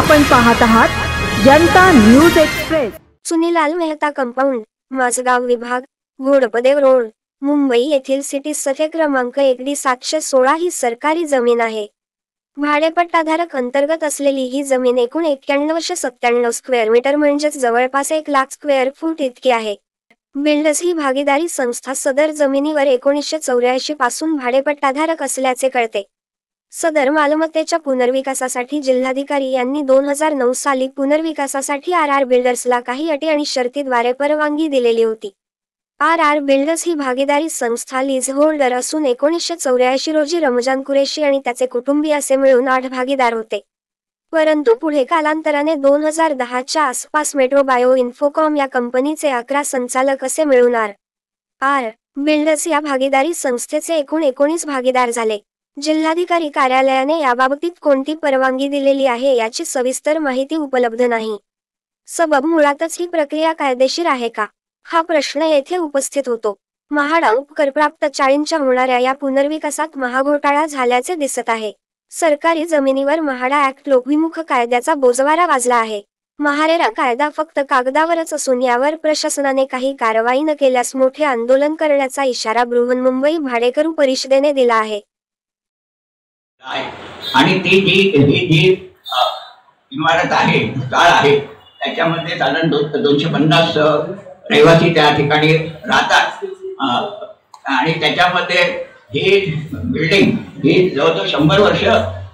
आपण पाहत आहात Janata News Express. Sunilal Mehta compound, Mazgaon विभाग, घोडपदेव रोड, मुंबई येथील सिटी सफे क्रमांक 1D716 ही सरकारी जमीन आहे। भाडेपट्टाधारक अंतर्गत असलेली ही जमीन एकूण 9197 स्क्वेअर मीटर म्हणजेच जवळपास 1,00,000 स्क्वेअर फूट इतकी आहे। बिल्डर्स ही भागीदारी संस्था सदर जमिनीवर 1984 पासून भाडेपट्टाधारक असल्याचे कळते। सदर मालमत्तेच्या पुनर्विकासासाठी जिल्हाधिकारी यांनी 2009 साली पुनर्विकासासाठी RR बिल्डर्सला काही अटी आणि शर्तीद्वारे परवानगी दिलेली होती। RR बिल्डर्स ही भागीदारी संस्था लीज होल्डर असून 1984 रोजी रमजान कुरेशी आणि त्याचे कुटुंबीय असे मिळून 8 भागीदार होते। परंतु पुढे कालांतराने 2010च्या आसपास मेट्रो बायो इन्फोकॉम या कंपनीचे 11 संचालक असे मिळून RR बिल्डर्स या भागीदारी संस्थेचे एकूण 19 भागीदार झाले। जिल्हाधिकारी कार्यालयाने याबाबतीत कोणती परवानगी दिलेली आहे याची सविस्तर माहिती उपलब्ध नाही। सबब मुळातच ही प्रक्रिया कायदेशीर आहे का, हा प्रश्न येथे उपस्थित होतो। म्हाडा उपकरप्राप्त चाळींच्या होणाऱ्या या पुनर्विकासात महाघोटाळा झाल्याचे दिसत आहे। सरकारी जमिनीवर म्हाडा ऍक्ट लोकविमुख कायद्याचा बोजवारा वाजला आहे। महारेरा कायदा फक्त कागदावरच असून यावर प्रशासनाने काही कारवाई न केल्यास मोठे आंदोलन करण्याचा इशारा बृहन्मुंबई भाडेकरू परिषदेने दिला आहे। आणि ती जी इमारत आहे, चाळ आहे, त्याच्यामध्ये साधारण 250 रहिवासी त्या ठिकाणी राहतात आणि त्याच्यामध्ये ही बिल्डिंग ही जवळजवळ 100 वर्ष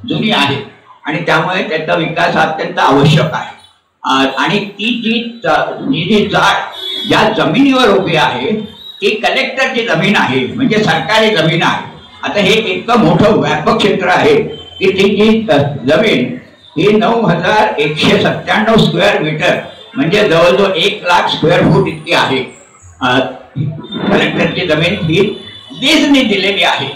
जुनी आहे आणि त्यामुळे त्याचा विकास अत्यंत आवश्यक आहे। आणि ती जी चाळ ज्या जमिनीवर उभी आहे ती कलेक्टरची जमीन आहे, म्हणजे सरकारी जमीन आहे। आता हे इतकं मोठं व्यापक क्षेत्र आहे की ती जी जमीन ही 9197 स्क्वेअर मीटर म्हणजे जवळजवळ 1,00,000 स्क्वेअर फूट इतकी आहे। कलेक्टरची जमीन ही लीजने दिलेली आहे,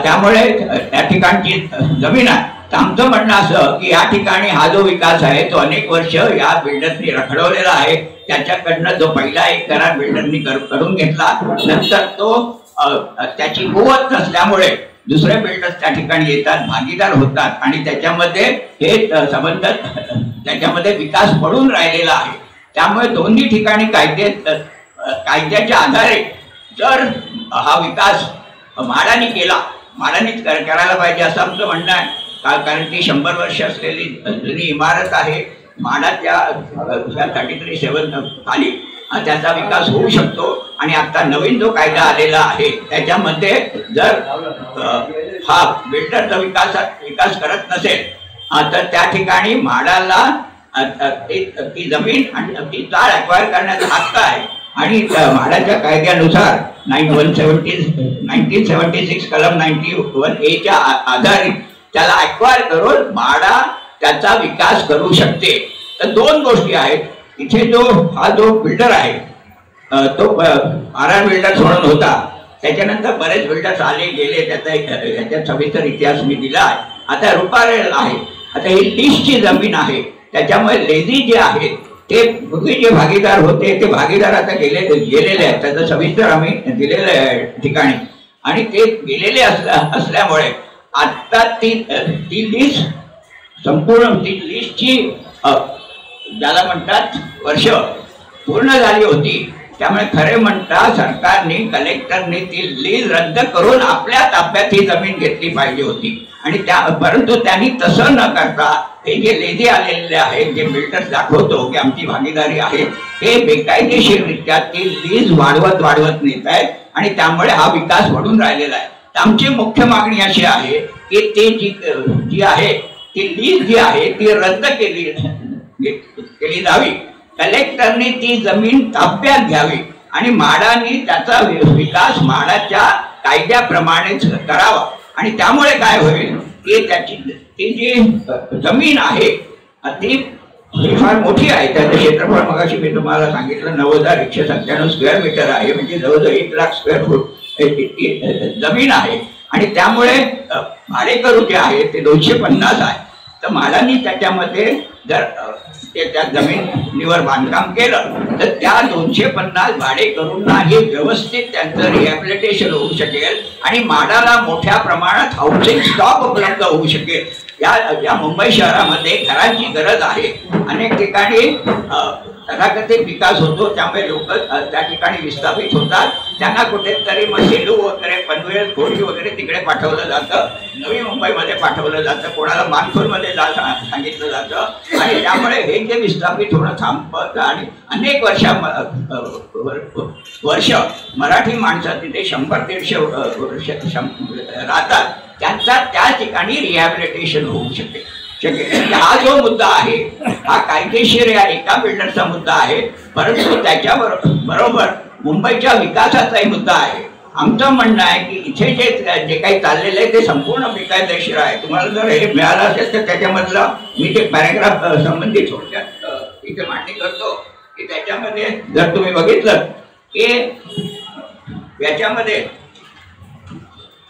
त्यामुळे त्या ठिकाणची जमीन आहे। तर आमचं म्हणणं असं की या ठिकाणी हा जो विकास आहे तो अनेक वर्ष या बिल्डरनी रखडवलेला आहे। त्याच्याकडनं जो पहिला एक करार बिल्डरनी करून घेतला, नंतर तो त्याची कुवत नसल्यामुळे दुसरे बिल्डर्स त्या ठिकाणी येतात, भागीदार होतात आणि त्याच्यामध्ये हे संबंध त्याच्यामध्ये विकास पडून राहिलेला आहे। त्यामुळे दोन्ही ठिकाणी कायद्याच्या आधारे जर हा विकास म्हाडाने केला, म्हाडानेच करायला पाहिजे असं आमचं म्हणणं आहे। कारण ती 100 वर्ष असलेली जुनी इमारत आहे। म्हाडाच्या 33(7) खाली त्याचा विकास होऊ शकतो आणि आता नवीन जो कायदा आलेला आहे त्याच्यामध्ये जर हा बिल्डरचा विकास करत नसेल तर त्या ठिकाणी म्हाडाला ती जमीन आणि ती चाळ ॲक्वायर करण्याचा हक्क आहे। आणि म्हाडाच्या कायद्यानुसार 1976 कलम 91A च्या आधारे त्याला ॲक्वायर करून म्हाडा त्याचा विकास करू शकते। तर दोन गोष्टी आहेत इथे। हा जो बिल्डर आहे तो RR बिल्डर्स म्हणून होता, त्याच्यानंतर बरेच बिल्डर्स आले गेले, त्याचा सविस्तर इतिहास मी दिला आहे। आता रुपारेल आहे, आता ही लीजची जमीन आहे, त्याच्यामुळे लेझी जे आहेत ते पूर्वी जे भागीदार होते ते भागीदार आता गेलेले आहेत, त्याचं सविस्तर आम्ही दिलेलं आहे ठिकाणी। आणि ते गेलेले असल्यामुळे आता ती लीज संपूर्ण ती लीजची ज्याला म्हणतात वर्ष पूर्ण झाली होती। त्यामुळे खरे म्हणता सरकारने कलेक्टरने ती लीज रद्द करून आपल्या ताब्यात ही जमीन घेतली पाहिजे होती। आणि परंतु त्यांनी तसं न करता हे जे लेझी आलेले आहेत, जे बिल्डर्स दाखवतो की आमची भागीदारी आहे, हे बेकायदेशीररित्या ती लीज वाढवत नेत आहेत आणि त्यामुळे हा विकास वाढून राहिलेला आहे। तर आमची मुख्य मागणी अशी आहे की ती जी आहे ती लीज जी आहे ती रद्द केली जावी। कलेक्टरने ती जमीन ताब्यात घ्यावी आणि म्हाडाने त्याचा विकास म्हाडाच्या कायद्याप्रमाणेच करावा। आणि त्यामुळे काय होईल की ती जी जमीन आहे ती फार मोठी आहे। त्याचं क्षेत्रफळ मगाशी मी तुम्हाला सांगितलं 90,197 स्क्वेअर मीटर आहे, म्हणजे जवळजवळ 1,00,000 स्क्वेअर फूट जमीन आहे। आणि त्यामुळे भाडेकरू जे आहे ते 250 आहे। तर म्हाडाने त्याच्यामध्ये जर त्या जमिनीवर बांधकाम केलं तर त्या 250 भाडेकरूंनाही व्यवस्थित त्यांचं रिहॅबिलिटेशन होऊ शकेल आणि माडाला मोठ्या प्रमाणात हाऊसिंग स्टॉक उपलब्ध होऊ शकेल. या मुंबई शहरामध्ये घरांची गरज आहे. अनेक ठिकाणी तथाकथित विकास होतो, त्यामुळे लोक त्या ठिकाणी विस्थापित होतात. त्यांना कुठेतरी मग सेलू वगैरे, पनवेल, खोरी वगैरे तिकडे पाठवलं जातं, नवी मुंबईमध्ये पाठवलं जातं, कोणाला मानखुर्दमध्ये सांगितलं जातं आणि त्यामुळे हे जे विस्थापित होणं थांबतं आणि अनेक वर्ष मराठी माणसं तिथे 100-150 वर्ष राहतात, त्यांचा त्या ठिकाणी रिहॅबिलिटेशन होऊ शकेल. हा जो मुद्दा आहे हा कायदेशीर या एका बिल्डरचा मुद्दा आहे, परंतु त्याच्याबरोबर मुंबईच्या विकासाचाही मुद्दा आहे. आमचं म्हणणं आहे की इथे जे काही चाललेलं आहे ते संपूर्ण बेकायदेशीर आहे. तुम्हाला जर हे मिळालं असेल तर त्याच्यामधलं मी ते पॅराग्राफ संबंधित थोडक्यात इथे मांडणी करतो की त्याच्यामध्ये जर तुम्ही बघितलं की याच्यामध्ये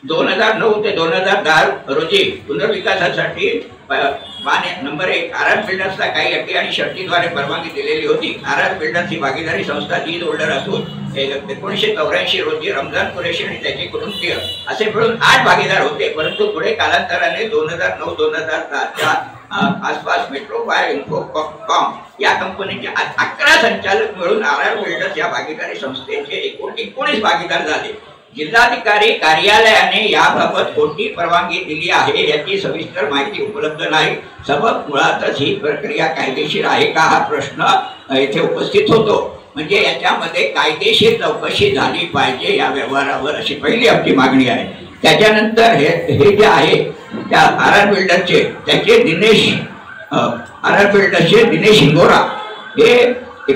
2009 ते 2010 रोजी पुनर्विकासासाठी नंबर 1 आर बिल्डर्सला काही अटी आणि शर्तीद्वारे परवानगी दिलेली होती. आर बिल्डर्स ही भागीदारी संस्था लीड होल्डर असून 1984 रोजी रमजान कुरेशी आणि त्याची कुटुंबीय असे मिळून 8 भागीदार होते, परंतु पुढे कालांतराने 2009-2010च्या आसपास मेट्रोफायर इन्फोकॉम या कंपनीचे 11 संचालक मिळून आर बिल्डर्स या भागीदारी संस्थेचे एकूण 19 भागीदार झाले. जिल्हाधिकारी कार्यालयाने याबाबत कोणती परवानगी दिली आहे याची सविस्तर माहिती उपलब्ध नाही. सबब मुळातच ही प्रक्रिया कायदेशीर आहे का हा प्रश्न येथे उपस्थित होतो. म्हणजे याच्यामध्ये कायदेशीर चौकशी झाली पाहिजे या व्यवहारावर, अशी पहिली आपली मागणी आहे. त्याच्यानंतर हे जे आहे त्या आर बिल्डरचे त्याचे दिनेश हिंगोरा हे हे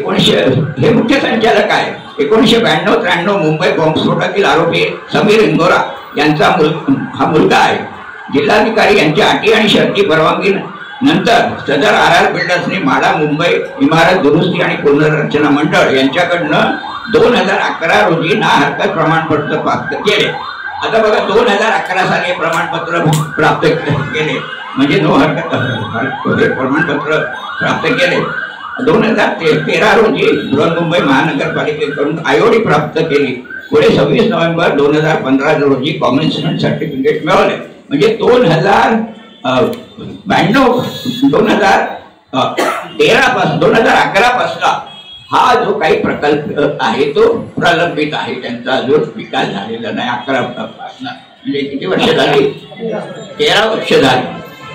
मुख्य संचालक आहे. 1992-93 मुंबई बॉम्बस्फोटातील आरोपी समीर हिंगोरा यांचा हा मुलगा आहे. जिल्हाधिकारी यांच्या अटी आणि शर्ती परवानगी नंतर सदर आर बिल्डर्सने माडा मुंबई इमारत दुरुस्ती आणि पुनर्रचना मंडळ यांच्याकडनं 2011 रोजी ना हरकत प्रमाणपत्र प्राप्त केले. आता बघा 2011 साली प्रमाणपत्र प्राप्त केले म्हणजे नो हरकत प्रमाणपत्र प्राप्त केले. 2013 रोजी बृहन्मुंबई महानगरपालिकेकडून आयोडी प्राप्त केली. पुढे 26 नोव्हेंबर 2015 रोजी कॉमेन्समेंट सर्टिफिकेट मिळवले. म्हणजे 2011 पासून हा जो काही प्रकल्प आहे तो प्रलंबित आहे, त्यांचा अजून विकास झालेला नाही. 11 पासून म्हणजे किती वर्ष झाली? 13 वर्ष झाली.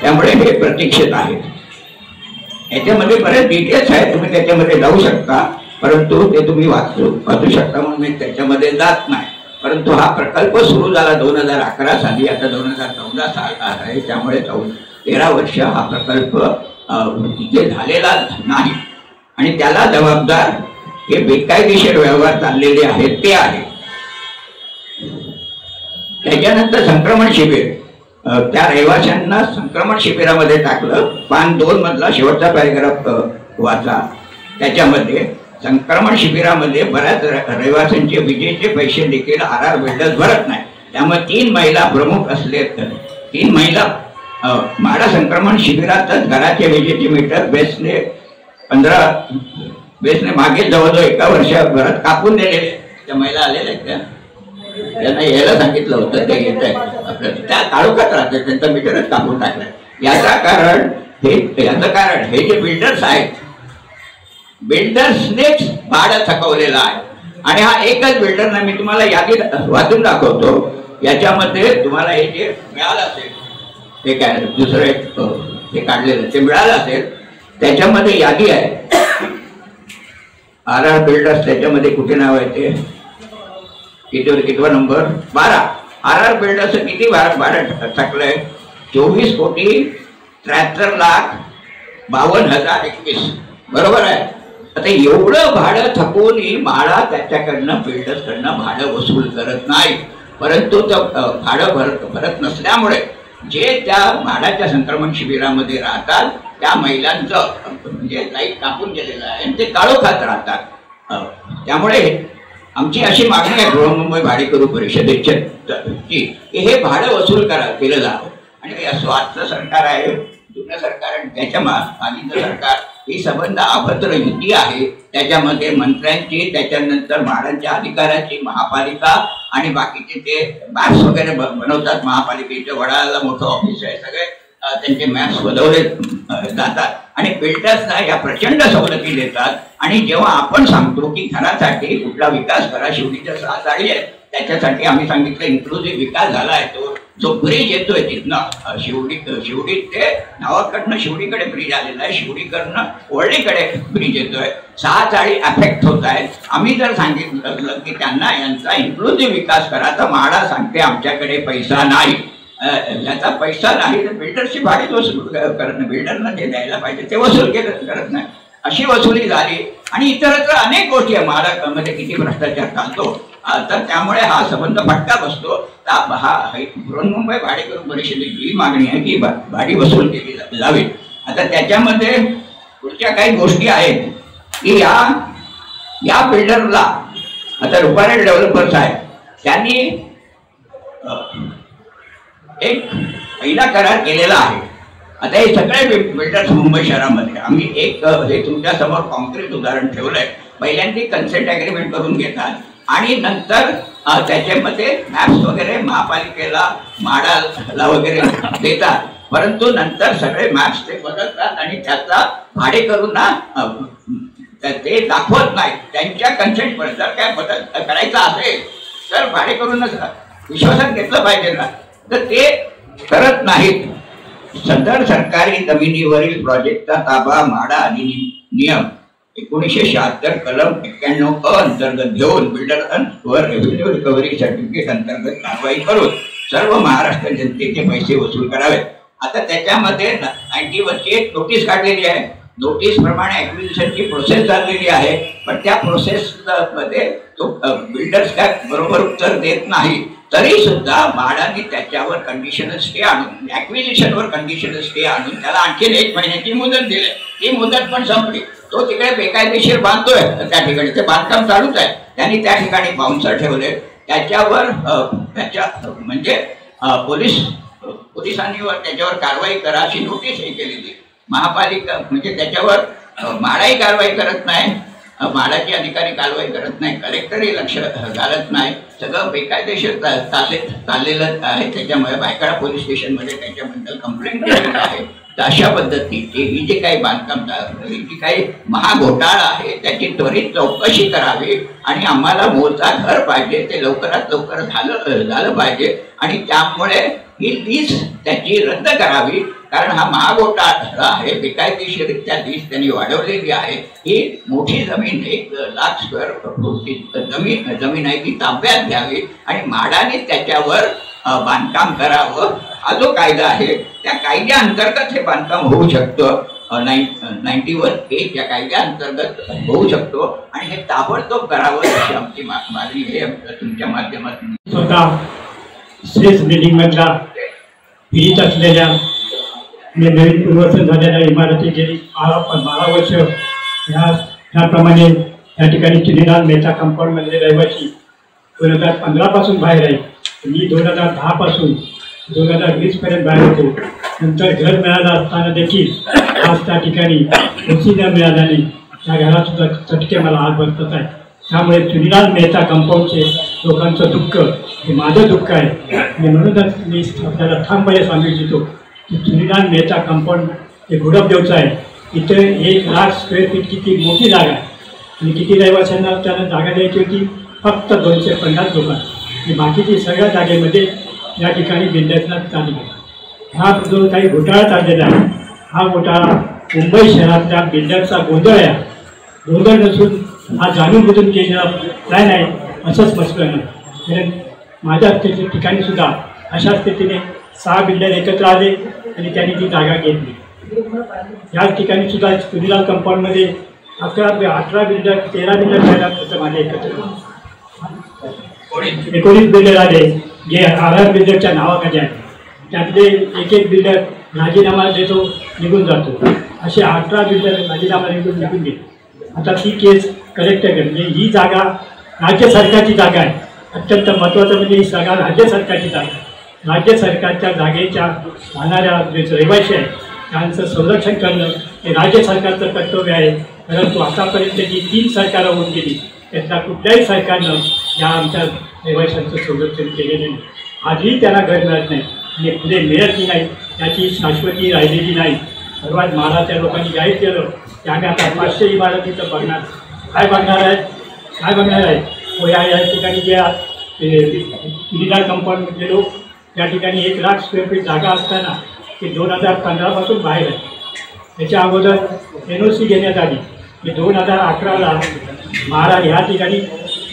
त्यामुळे हे प्रतीक्षित आहे. याच्यामध्ये बरेच डिटेल्स आहेत, तुम्ही त्याच्यामध्ये जाऊ शकता, परंतु ते तुम्ही वाचू शकता म्हणून मी त्याच्यामध्ये जात नाही. परंतु हा प्रकल्प सुरू झाला 2011 साली, आता 2014 साल आहे, त्यामुळे 13 वर्ष हा प्रकल्प तिथे झालेला नाही आणि त्याला जबाबदार हे बेकायदेशीर व्यवहार चाललेले आहेत ते आहे. त्याच्यानंतर संक्रमण शिबिर, त्या रहिवाशांना संक्रमण शिबिरामध्ये टाकलं. पान 2 मधला शेवटचा पॅरेग्राफ वाचा. त्याच्यामध्ये संक्रमण शिबिरामध्ये बऱ्याच रहिवाशांचे विजेचे पैसे देखील आर बिल्डर्स भरत नाही. त्यामुळे 3 महिला प्रमुख असले, 3 महिला माडा संक्रमण शिबिरातच घराचे विजेचे मीटर बेसने मागे जवळजवळ 1 वर्षभरात कापून दिलेले. त्या महिला आलेल्या आहेत त्या, त्यांना यायला सांगितलं होतं, ते येत आहे आपल्या त्या काळोखात राहतात, त्यांचा मीटरच कापून टाकलाय. याचं कारण हे जे बिल्डर्स आहेत, बिल्डर्सनेच भाडं थकवलेलं आहे. आणि हा एकच बिल्डरना मी तुम्हाला यादी वाचून दाखवतो. याच्यामध्ये तुम्हाला हे जे मिळालं असेल, ते काय दुसरं हे काढलेलं ते मिळालं असेल, त्याच्यामध्ये यादी आहे. आर बिल्डर्स त्याच्यामध्ये कुठे नाव आहे ते कितवा नंबर 12. आर बिल्डर्स किती भाडं थकलंय? 24,73,52,021. बरोबर आहे. आता एवढं भाडं थकूनही माडा त्याच्याकडनं बिल्डर्सकडनं भाडं वसूल करत नाही. परंतु भाडं भरत नसल्यामुळे जे त्या माडाच्या संक्रमण शिबिरामध्ये राहतात त्या महिलांचं म्हणजे लाईट कापून गेलेलं आहे आणि ते काळोखात राहतात. त्यामुळे आमची अशी मागणी आहे बृहन्मुंबई भाडेकरू परिषदेची की हे भाडं वसूल केलं जावं. आणि स्वार्थ सरकार आहे, जुनं सरकार आणि त्याच्या मागीचं सरकार ही संबंध अभद्र युती आहे. त्याच्यामध्ये मंत्र्यांची, त्याच्यानंतर म्हाडांच्या अधिकाऱ्यांची, महापालिका आणि बाकीचे ते मॅप्स वगैरे बनवतात. महापालिकेच्या वडाळ्याला मोठं ऑफिस आहे, सगळे त्यांचे मॅप्स बनवले जातात आणि बिल्डर्सना या प्रचंड सवलती देतात. आणि जेव्हा आपण सांगतो की घरासाठी कुठला विकास करा, शिवडीच्या 6 चाळी आहेत, त्याच्यासाठी आम्ही सांगितलं इन्क्लुझिव्ह विकास झाला आहे. तो जो ब्रिज येतोय तिथनं शिवडी ते नावाकडनं शिवडीकडे ब्रिज आलेला आहे, शिवडीकडनं वरळीकडे ब्रिज येतोय. 6 चाळी अफेक्ट होत आहेत. आम्ही जर सांगितलं की त्यांना यांचा इन्क्लुझिव्ह विकास करा, तर म्हाडा सांगते आमच्याकडे पैसा नाही. याचा पैसा नाही तर बिल्डरची भाडीच वसूल करत नाही, बिल्डरला जे द्यायला पाहिजे ते वसूल करत नाही, अशी वसुली झाली. आणि इतरत्र अनेक गोष्टी आहे. महाराष्ट्रामध्ये किती भ्रष्टाचार चालतो, तर त्यामुळे हा संबंध फटका बसतो. हा बृहन्मुंबई भाडेकरू परिषदेची मागणी आहे की भाडी वसूल केली जावी. आता त्याच्यामध्ये पुढच्या काही गोष्टी आहेत की या बिल्डरला आता रुपारेड डेव्हलपर्स आहे, त्यांनी एक पहिला करार केलेला आहे. आता हे सगळे बिल्डर्स मुंबई शहरामध्ये आम्ही एक हे तुमच्या समोर कॉन्क्रीट उदाहरण ठेवलंय. पहिल्यांदा कन्सेंट अग्रीमेंट करून घेतात आणि नंतर त्याच्यामध्ये मॅप्स वगैरे महापालिकेला, म्हाडाला वगैरे देतात. परंतु नंतर सगळे मॅप्स ते बदलतात आणि त्याचा भाडेकरूंना ते दाखवत नाही. त्यांच्या कन्सेंट जर काय बदल करायचा असेल तर भाडेकरूंना विश्वासात घेतलं पाहिजे ना, तर ते करत नाहीत. सदर सरकारी जमिनीवरील प्रोजेक्टचा ताबा म्हाडा अधिनियम 1976 कलम 91 अंतर्गत घेऊन बिल्डरवर रेव्हेन्यू रिकव्हरी सर्टिफिकेट अंतर्गत कारवाई करून सर्व महाराष्ट्र जनतेचे पैसे वसूल करावे. आता त्याच्यामध्ये 91ची एक नोटीस काढलेली आहे. नोटीस प्रमाणे ऍक्विजिशनची प्रोसेस चाललेली आहे, पण त्या प्रोसेस मध्ये तो बिल्डर्स काय बरोबर उत्तर देत नाही. तरी सुद्धा म्हाडाने त्याच्यावर कंडिशनल स्टे आणून, ऍक्विजिशनवर कंडिशनल स्टे आणून त्याला आणखी 1 महिन्याची मुदत दिली. ती मुदत पण संपली. तो तिकडे बेकायदेशीर बांधतोय, त्या ठिकाणी ते बांधकाम चालूच आहे. त्यांनी त्या ठिकाणी बाउन्सर ठेवले. त्याच्यावर त्याच्या म्हणजे पोलिसांनी त्याच्यावर कारवाई करा अशी नोटीस हे केलेली. महापालिका म्हणजे त्याच्यावर म्हाडाही कारवाई करत नाही, म्हाडाचे अधिकारी कारवाई करत नाही, कलेक्टरही लक्ष घालत नाही. सगळं बेकायदेशीर चाललेलं आहे. त्याच्यामुळे भायखळा पोलीस स्टेशनमध्ये त्याच्याबद्दल कंप्लेंट केलेली आहे. तर अशा पद्धतीची ही जी काही बांधकाम जी काही महाघोटाळा आहे त्याची त्वरित चौकशी करावी आणि आम्हाला मूळचा घर पाहिजे ते लवकरात लवकर झालं पाहिजे. आणि त्यामुळे ही लीज त्याची रद्द करावी, कारण हा महाघोटाळा आहे. बेकायदेशीररित्या लीज त्यांनी वाढवलेली आहे. ही मोठी जमीन 1 लाख स्क्वेअर फूटची जमीन आहे, ती ताब्यात घ्यावी आणि म्हाडाने त्याच्यावर बांधकाम करावं. हा जो कायदा आहे त्या कायद्याअंतर्गत हे बांधकाम होऊ शकतं. 91A या कायद्याअंतर्गत होऊ शकतो आणि हे ताबडतोब करावं अशी आमची मागणी आहे तुमच्या माध्यमातून. स्वतः स्टेज बिल्डिंग मधला पीडित असलेल्या नवीन पुनर्वसन झालेल्या इमारती गेली 12 वर्ष ह्याप्रमाणे या ठिकाणी चुनीलाल मेहता कंपाऊंडमधले रहिवासी 2015 पासून बाहेर आहे. मी 2010 पासून 2020 पर्यंत बाहेर होतो. नंतर घर मिळालं असताना देखील आज त्या ठिकाणी ओसी न मिळाल्याने त्या घरात सुद्धा चटके मला आज बसत आहे. त्यामुळे चुनीलाल मेहता कंपाऊंडचे लोकांचं दुःख हे माझं दुःख आहे. आणि म्हणूनच मी आपल्याला ठामपणे सांगू इच्छितो की चुनीलाल मेहता कंपाऊंड हे घोडपदेवचं आहे. इथे 1 लाख स्क्वेअर फीट किती मोठी जागा आहे आणि किती रहिवाशांना त्यांना जागा द्यायची होती, फक्त 250 लोकांना. आणि बाकीची सगळ्या जागेमध्ये या ठिकाणी बिल्डर्सना चालू आहे. हा जो काही घोटाळा चाललेला आहे, हा घोटाळा मुंबई शहरातल्या बिल्डरचा गोंधळ आहे. गोंधळ नसून हा जाणून बुजून केलेला प्लॅन आहे असंच मसलं नाही. कारण माझ्या ठिकाणी सुद्धा अशा स्थितीने 6 बिल्डर एकत्र आले आणि त्यांनी ती जागा घेतली. या ठिकाणी सुद्धा चुनीलाल कंपाऊंडमध्ये 18 बिल्डर 13 बिल्डर जायला होतं माझे एकत्र. 19 बिल्डर आले जे आधार बिल्डरच्या नावाखाली आहे. त्यातले एक बिल्डर राजीनामा देतो, निघून जातो. असे 18 बिल्डर राजीनामा निघून गेले. आता ती केस कलेक्टर म्हणजे ही जागा राज्य सरकारची जागा आहे. अत्यंत महत्त्वाचं म्हणजे ही जागा राज्य सरकारची जागा आहे. राज्य सरकारच्या जागेच्या राहणाऱ्या जे रहिवासी आहेत त्यांचं संरक्षण करणं हे राज्य सरकारचं कर्तव्य आहे. परंतु आतापर्यंत जी 3 सरकारं होऊन गेली त्यातल्या कुठल्याही सरकारनं या आमच्या रहिवाशांचं संरक्षण केलेलं नाही. आजही त्यांना घर मिळत नाही आणि पुढे मिळतही नाही, त्याची शाश्वती राहिलेली नाही. सर्वात महाराष्ट्राच्या लोकांनी जाहीर केलं की आम्ही आता 500 इमारतीचं बघणार. काय बघणार आहे? व या ठिकाणी जे विधान कंपाऊंड गेलो त्या ठिकाणी 1 लाख स्क्वेअर फीट जागा असताना ते 2015पासून बाहेर आहे. त्याच्या अगोदर NOC घेण्यात आली की 2011ला महाराज ह्या ठिकाणी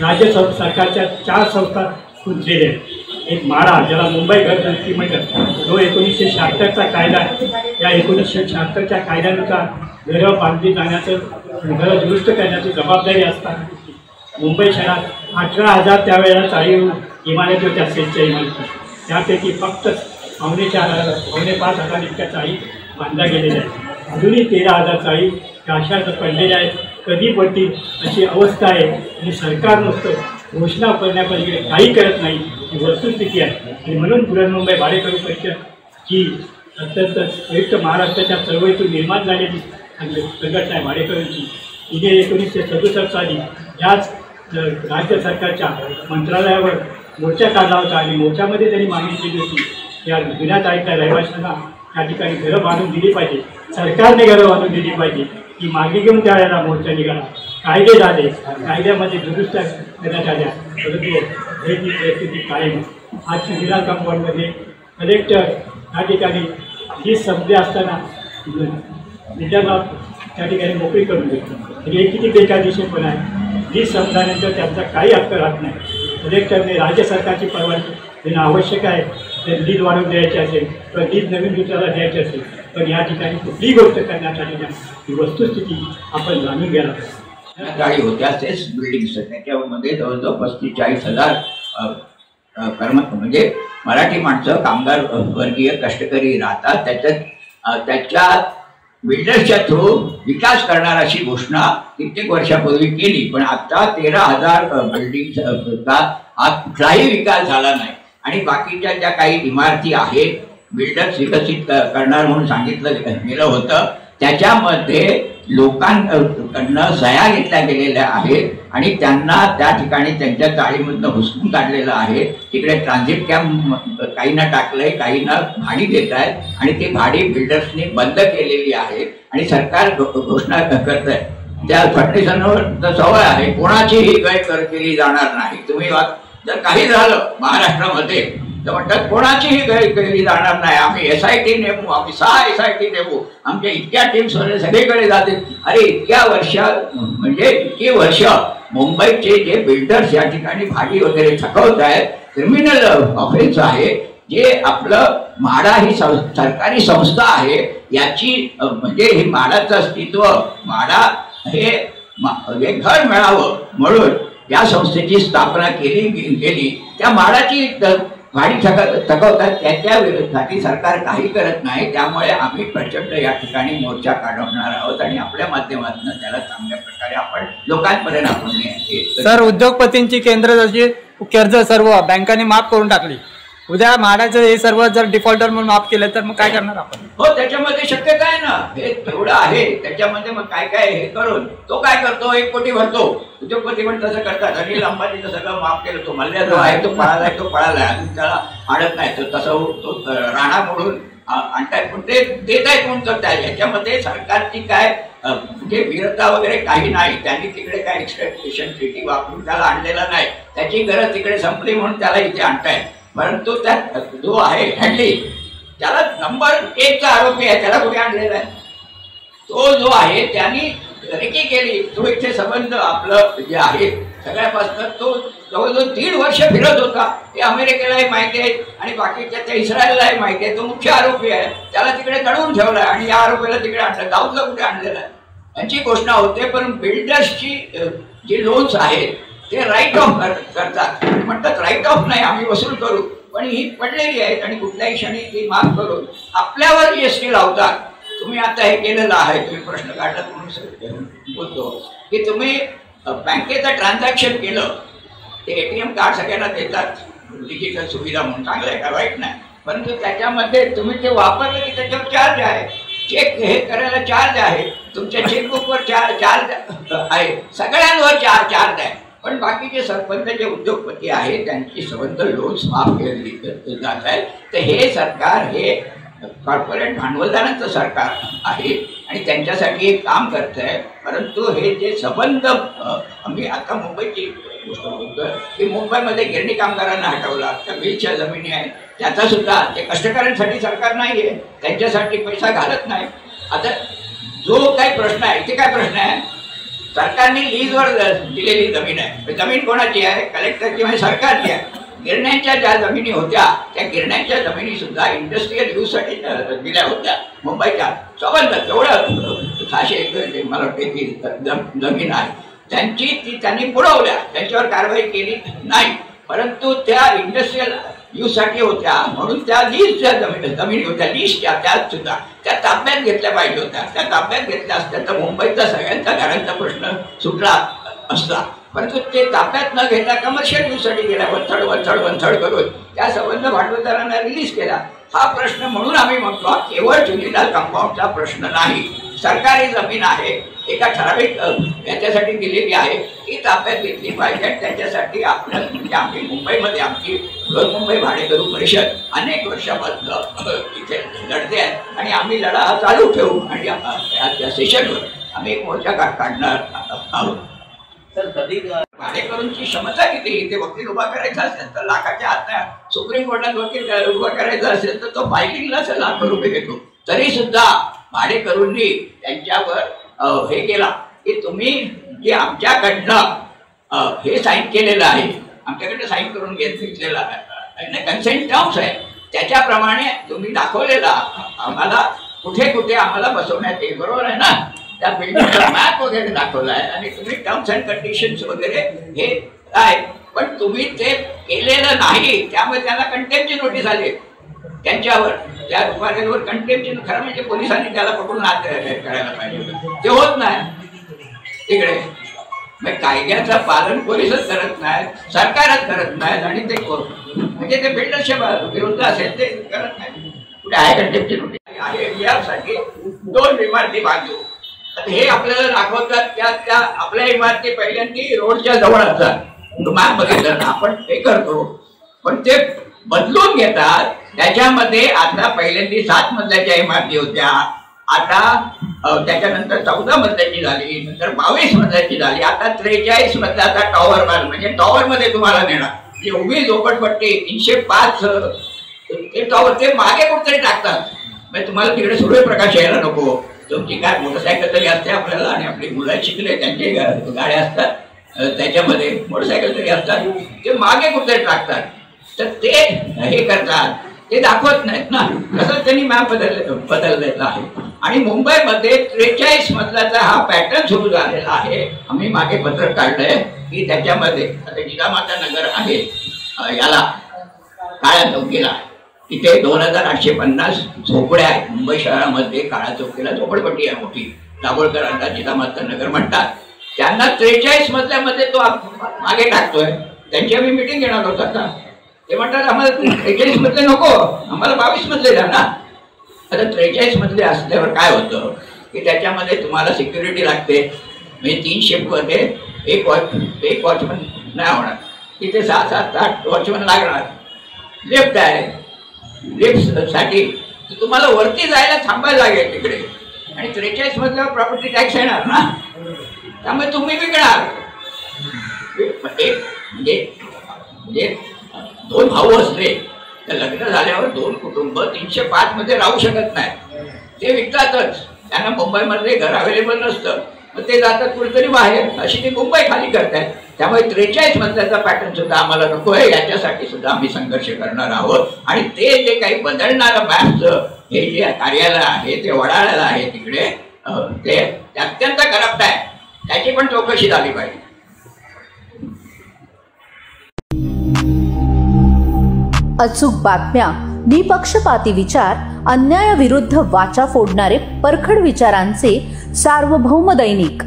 राज्य सरकारच्या 4 संस्था गुंतलेल्या आहेत. एक म्हाडा ज्याला मुंबई घरकुल म्हणतात, जो 1976चा कायदा आहे. या 1976च्या कायद्यानुसार घरं बांधली जाण्याचं, घरं दुरुस्त करण्याची जबाबदारी असताना मुंबई शहरात 18,000 त्यावेळेला चाळी इमारती होत्या, सेटच्या इमारती. त्यापैकी फक्त 4,500 इतक्या चाळी बांधल्या गेलेल्या आहेत. अजूनही 13,000 चाळी त्या अशाच पडलेल्या आहेत. कधी पडतील अशी अवस्था आहे आणि सरकार नुसतं घोषणा करण्यापैकी काही करत नाही, ही वस्तुस्थिती आहे. आणि म्हणून बृहन्मुंबई भाडेकरू परिषद जी अत्यंत संयुक्त महाराष्ट्राच्या चळवळीतून निर्माण झालेली संघटना आहे भाडेकरूंची, तिने 1967 साली याच राज्य सरकारच्या मंत्रालयावर मोर्चा काढला होता आणि मोर्चामध्ये त्यांनी मागणी केली होती या जुन्या चाळीतल्या रहिवाशांना त्या ठिकाणी घरं बांधून दिली पाहिजे, सरकारने घरं बांधून दिली पाहिजे. ही मागणी घेऊन त्यावेळेला मोर्चा निघाला. कायदे झाले, कायद्यामध्ये दुरुस्त्या करण्यात आल्या, परंतु ही परिस्थिती कायम. आज विधान कंपाऊंडमध्ये कलेक्टर त्या ठिकाणी ही संपली असताना विद्यार्थ्यांना त्या ठिकाणी मोकळी करून देतो. म्हणजे हे किती बेकायदेशीरपणा आहे. लीज संपल्यानंतर त्यांचा काही हक्क राहत नाही. कलेक्टरने राज्य सरकारची परवानगी देणं आवश्यक आहे. जर लीज वाढवून द्यायची असेल तर लीज नवीन दुसऱ्याला द्यायची असेल पण या ठिकाणी कुठलीही गोष्ट करण्यात आली नाही. ही वस्तुस्थिती आपण जाणून घ्यायला पाहिजे. गाडी होत्या तेच बिल्डिंग्स त्याच्यामध्ये जवळजवळ 35,000-40,000 म्हणजे मराठी माणसं कामगार वर्गीय कष्टकरी राहतात. त्याच्या बिल्डर्सच्या थ्रू विकास करणार अशी घोषणा कित्येक वर्षापूर्वी केली, पण आता 13,000 बिल्डिंगचा आज कुठलाही विकास झाला नाही. आणि बाकीच्या ज्या काही इमारती आहेत बिल्डर्स विकसित करणार म्हणून सांगितलं गेलं होतं त्याच्यामध्ये लोकांकडनं सह्या घेतल्या गेलेल्या आहेत आणि त्यांना त्या ठिकाणी त्यांच्या चाळीमधनं हुसकून काढलेलं आहे. तिकडे ट्रान्झिट कॅम्प काहींना टाकलंय, काहींना भाडी देत आहेत आणि ती भाडी बिल्डर्सनी बंद केलेली आहे आणि सरकार घोषणा करत आहे. त्या फडणवीसांवर सवय आहे, कोणाचीही गैर केली जाणार नाही. तुम्ही जर काही झालं महाराष्ट्रामध्ये तर म्हणतात कोणाचीही गैर केली जाणार नाही, आम्ही SIT नेमू, आम्ही 6 SIT नेमू, आमच्या इतक्या टीम्स सगळीकडे जातील. अरे इतक्या वर्ष म्हणजे इतकी वर्ष मुंबईचे जे बिल्डर्स या ठिकाणी भाडी वगैरे थकवत आहेत, क्रिमिनल ऑफेन्स आहे. जे आपलं म्हाडा ही सरकारी संस्था आहे याची म्हणजे ही म्हाडाचं अस्तित्व, म्हाडा हे घर मिळावं म्हणून या संस्थेची स्थापना केली. त्या म्हाडाची भाडी थकवतात, त्याच्या विरोधात सरकार काही करत नाही. त्यामुळे आम्ही प्रचंड या ठिकाणी मोर्चा काढवणार आहोत आणि आपल्या माध्यमातून त्याला चांगल्या प्रकारे आपण लोकांपर्यंत आपण. सर, उद्योगपतींची केंद्र जशी कर्ज सर्व बँकांनी माफ करून टाकली, उद्या म्हाडाचं हे सर्व जर डिफॉल्टर म्हणून माफ केलं तर मग काय करणार आपण? हो, त्याच्यामध्ये शक्यता आहे ना, हे एवढं आहे त्याच्यामध्ये. मग काय काय हे करून तो काय करतो, 1 कोटी भरतो. उद्योगपती पण तसं करतात. अनिल अंबानीचं सगळं माफ केलं. तो मल्ल्या जो आहे तो पळालाय अजून त्याला आणत नाही. तो तसं तो राणा म्हणून आणतायत पण ते देत आहेत म्हणून करताय. याच्यामध्ये सरकारची काय म्हणजे वीरता वगैरे काही नाही. त्यांनी तिकडे काय एक्स्ट्रॅक्शन ट्रिटी वापरून त्याला आणलेला नाही. त्याची गरज तिकडे संपली म्हणून त्याला इथे आणतायत. परंतु त्यात जो आहे हँडली त्याला नंबर 1चा आरोपी आहे, त्याला कुठे आणलेला आहे? तो जो आहे त्यांनी रेकी केली. तो इथे संबंध आपलं जे आहे सगळ्यापासून तो जवळजवळ 1.5 वर्ष फिरत होता. ते अमेरिकेलाही माहिती आहे आणि बाकीच्या त्या इस्रायललाही माहिती आहे. तो मुख्य आरोपी आहे, त्याला तिकडे दडवून ठेवलाय आणि या आरोपीला तिकडे आणलं. दाऊदला कुठे आणलेलं आहे यांची घोषणा होते. पण बिल्डर्सची जी लोन्स आहेत ते राईट ऑफ करतात. म्हणतात राईट ऑफ नाही, आम्ही वसूल करू, पण ही पडलेली आहेत आणि कुठल्याही क्षणी ती माफ करून आपल्यावर GST लावतात. तुम्ही आता हे केलेलं आहे, तुम्ही प्रश्न काढलात म्हणून बोलतो की तुम्ही बँकेचं ट्रान्झॅक्शन केलं, ते ATM कार्ड सगळ्यांना देतात डिजिटल सुविधा म्हणून, चांगलं आहे का वाईट नाही. परंतु त्याच्यामध्ये तुम्ही ते वापरलं की त्याच्यावर चार्ज आहे. चेक हे करायला चार्ज आहे, तुमच्या चेकबुकवर चार्ज आहे, सगळ्यांवर चार्ज आहे. पण बाकीचे सरपंच जे उद्योगपती आहेत त्यांची संबंध लोन्स माफ केली जात आहेत. तर हे सरकार हे कॉर्पोरेट भांडवलदारांचं सरकार आहे आणि त्यांच्यासाठी एक काम करत आहे. परंतु हे जे संबंध आम्ही आता मुंबईची गोष्ट बोलतोय की मुंबईमध्ये गिरणी कामगारांना हटवला, त्या मिलच्या जमिनी आहेत, त्याचा सुद्धा ते कष्टकऱ्यांसाठी सरकार नाही आहे, त्यांच्यासाठी पैसा घालत नाही. आता जो काही प्रश्न आहे इथे काय प्रश्न आहे, सरकारने लीजवर दिलेली जमीन आहे, जमीन कोणाची आहे, कलेक्टरची म्हणजे सरकारची आहे. गिरण्यांच्या ज्या जमिनी होत्या त्या गिरण्यांच्या जमिनी सुद्धा इंडस्ट्रियल यूजसाठी दिल्या होत्या. मुंबईच्या संबंध तेवढं 600 एकर मला वाटते ती जमीन आहे त्यांची, ती त्यांनी पुरवल्या, त्यांच्यावर कारवाई केली नाही. परंतु त्या इंडस्ट्रियल यूजसाठी होत्या म्हणून त्या लीजच्या जमिनी होत्या, लीजच्या त्यात सुद्धा त्या ताब्यात घेतल्या पाहिजे होत्या. त्या ताब्यात घेतल्या असत्या तर मुंबईचा सगळ्यांचा घरांचा प्रश्न सुटला असता. परंतु ते ताब्यात न घेता कमर्शियल यूजसाठी गेल्या, वंथड करून त्या संबंध भांडवलदारांना रिलीज केला. हा प्रश्न म्हणून आम्ही म्हणतो केवळ चुनीलाल कंपाऊंडचा प्रश्न नाही, सरकारी जमीन आहे, एका ठराविक याच्यासाठी दिलेली आहे, ती ताब्यात घेतली पाहिजे. त्याच्यासाठी आपल्या म्हणजे आम्ही मुंबईमध्ये आमची मुंबई भाडेकरू परिषद अनेक वर्षापासून इथे लढते आहे आणि आम्ही लढा हा चालू ठेवू आणि या सेशनवर आम्ही एक मोर्चा काढणार आहोत. भाडेकरूंची क्षमता किती, ते वकील उभा करायचा असेल तर लाखाच्या आत, सुप्रीम कोर्टात वकील उभा करायचा असेल तर तो फायलिंगलाच ₹1,00,000 घेतो. तरी सुद्धा भाडेकरूंनी त्यांच्यावर हे केला की तुम्ही जे आमच्याकडनं हे साईन केलेलं आहे, आमच्याकडनं साईन करून घेतलेलं आहे, कन्सेंट टर्म्स आहे, त्याच्याप्रमाणे तुम्ही दाखवलेला आम्हाला कुठे कुठे आम्हाला बसवण्यात येईल, बरोबर आहे ना. त्या बिल्डिंगचा मॅप वगैरे दाखवला आहे आणि तुम्ही टर्म्स अँड कंडिशन्स वगैरे हे आहे, पण तुम्ही ते केलेलं नाही. त्यामुळे त्यांना कंटेम्पची नोटीस आली त्यांच्यावर, त्या रुपारेवर कंटेम्पची. खरं म्हणजे पोलिसांनी त्याला पकडून हात करायला पाहिजे, ते होत नाही तिकडे. कायद्याचं पालन पोलिसच करत नाहीत, सरकारच करत नाहीत आणि ते म्हणजे ते बिल्डरच्या विरुद्ध असेल ते करत नाही. कुठे आहे कंटेम्पची नोटीस आहे यासाठी 2 इमारती बांधू. हे आपल्याला दाखवतात त्या आपल्या इमारती पहिल्यांदा रोडच्या जवळ असतात, मॅप बघितलं ना आपण हे करतो, पण ते बदलून घेतात. त्याच्यामध्ये आता पहिल्यांदा 7 मजल्याच्या इमारती होत्या, आता त्याच्यानंतर 14 मजल्याची झाली, नंतर 22 मजल्याची झाली, आता 43 मजल्याचा टॉवर बांध, म्हणजे टॉवर मध्ये तुम्हाला नेणार जी उभी झोपडपट्टी 305 ते टॉवर ते मागे कुठतरी टाकतात. म्हणजे तुम्हाला तिकडे सूर्यप्रकाश यायला नको. तुमची काय मोटरसायकल तरी असते आपल्याला आणि आपली मुलं शिकले त्यांचे गाड्या असतात, त्याच्यामध्ये मोटरसायकल तरी असतात, ते मागे कुठे टाकतात. तर ते हे करतात, ते दाखवत नाहीत ना. तसंच त्यांनी मॅप बदललेला आहे आणि मुंबईमध्ये 43 मजल्याचा हा पॅटर्न सुरू झालेला आहे. आम्ही मागे पत्रक काढलंय की त्याच्यामध्ये आता जिजामाता नगर आहे याला काळ्या चौकीला, तिथे 2850 झोपड्या आहेत. मुंबई शहरामध्ये काळा चौकीला झोपडपट्टी आहे मोठी, दाभोळकरांना जिजामाता नगर म्हणतात. त्यांना 43 मजल्यामध्ये तो मागे टाकतोय. त्यांची आम्ही मिटिंग घेणार होतो आता, ते म्हणतात आम्हाला 43 मजले नको, आम्हाला 22 मजले द्या ना. आता 43 मजले असल्यावर काय होतं की त्याच्यामध्ये तुम्हाला सिक्युरिटी लागते, म्हणजे 3 शिफ्टमध्ये एक वॉचमन नाही होणार, तिथे 7-8 वॉचमन लागणार. लिफ्ट आहे, लिफ्टसाठी तुम्हाला वरती जायला थांबायला लागेल तिकडे आणि 43 मजल्यावर प्रॉपर्टी टॅक्स येणार ना, त्यामुळे तुम्ही विकणार. म्हणजे 2 भाऊ असले तर लग्न झाल्यावर 2 कुटुंब 305 मध्ये राहू शकत नाही, ते विकतातच. त्यांना मुंबईमध्ये घर अवेलेबल नसतं, मग ते जातात कुठेतरी बाहेर, अशी ती मुंबई खाली करतात. त्यामुळे 43 मजल्याचा पॅटर्न सुद्धा आम्हाला नको आहे, याच्यासाठी सुद्धा आम्ही संघर्ष करणार आहोत. आणि ते जे काही बदलणारं मॅपचं हे जे कार्यालय आहे ते वडाळ्याला आहे तिकडे, ते अत्यंत करप्ट आहे, त्याची पण चौकशी झाली पाहिजे. अचूक बातम्या, निपक्षपाती विचार, अन्यायाविरुद्ध वाचा फोडणारे परखड विचारांचे सार्वभौम दैनिक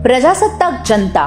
प्रजासत्ताक जनता.